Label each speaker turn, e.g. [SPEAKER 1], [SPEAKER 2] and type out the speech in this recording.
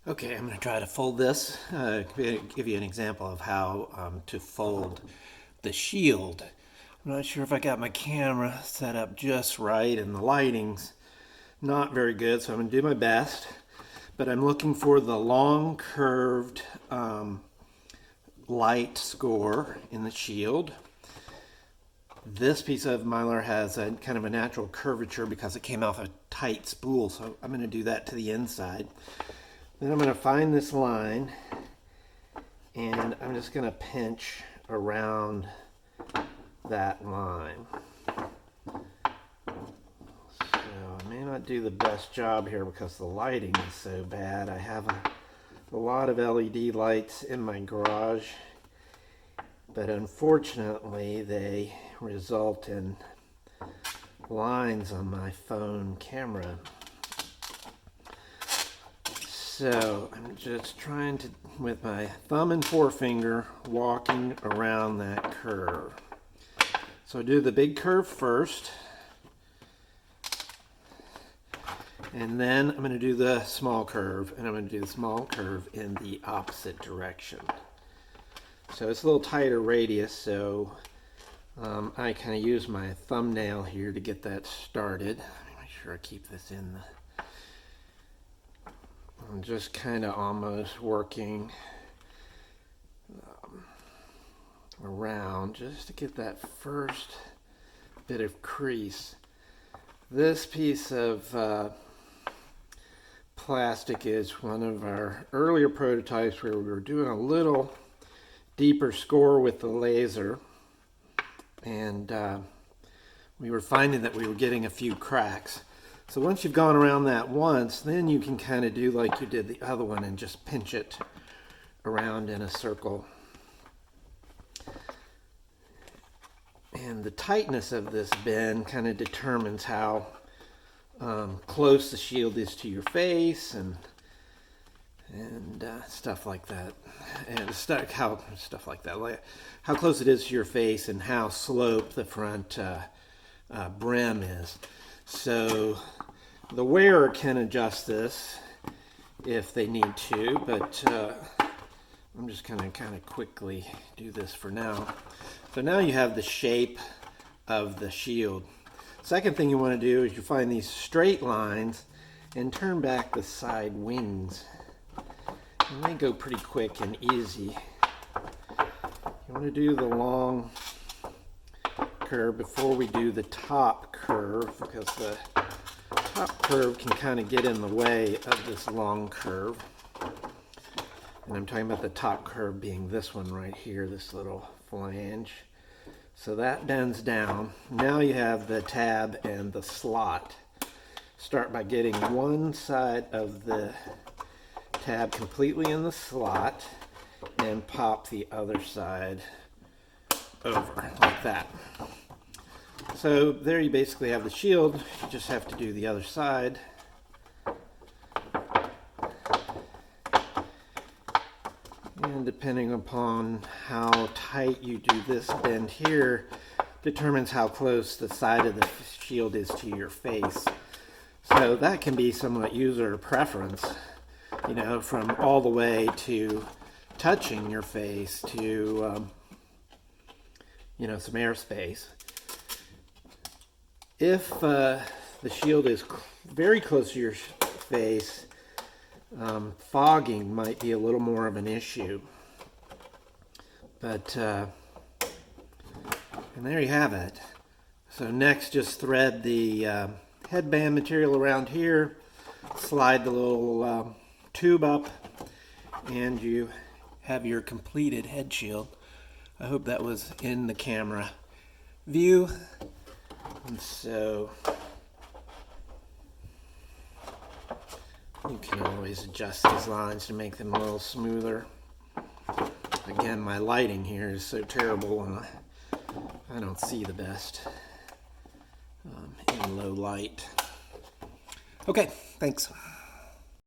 [SPEAKER 1] Okay, I'm going to try to fold this, give you an example of how to fold the shield. I'm not sure if I got my camera set up just right and the lighting's not very good, so I'm going to do my best. But I'm looking for the long curved light score in the shield. This piece of mylar has a kind of a natural curvature because it came off a tight spool, so I'm going to do that to the inside. Then I'm going to find this line and I'm just going to pinch around that line. So I may not do the best job here because the lighting is so bad. I have a lot of LED lights in my garage, but unfortunately they result in lines on my phone camera. So I'm just trying to, with my thumb and forefinger, walking around that curve. So I do the big curve first, and then I'm going to do the small curve, and I'm going to do the small curve in the opposite direction. So it's a little tighter radius, so I kind of use my thumbnail here to get that started. Let me make sure I keep this in the... I'm just kind of almost working around just to get that first bit of crease. This piece of plastic is one of our earlier prototypes where we were doing a little deeper score with the laser, and we were finding that we were getting a few cracks. So once you've gone around that once, then you can kind of do like you did the other one and just pinch it around in a circle. And the tightness of this bend kind of determines how close the shield is to your face and stuff like that. And stuff like that, like how close it is to your face and how sloped the front brim is. So the wearer can adjust this if they need to, but I'm just going to kind of quickly do this for now. So now you have the shape of the shield. Second thing you want to do is you find these straight lines and turn back the side wings. And they go pretty quick and easy. You want to do the long curve before we do the top curve, because the top curve can kind of get in the way of this long curve. And I'm talking about the top curve being this one right here, this little flange. So that bends down. Now you have the tab and the slot. Start by getting one side of the tab completely in the slot and pop the other side over like that. So there you basically have the shield. You just have to do the other side. And depending upon how tight you do this bend here determines how close the side of the shield is to your face. So that can be somewhat user preference, you know, from all the way to touching your face to, you know, some airspace. If the shield is very close to your face, fogging might be a little more of an issue. But, and there you have it. So next, just thread the headband material around here, slide the little tube up, and you have your completed head shield. I hope that was in the camera view. And so you can always adjust these lines to make them a little smoother. Again, my lighting here is so terrible and I don't see the best in low light. Okay, thanks.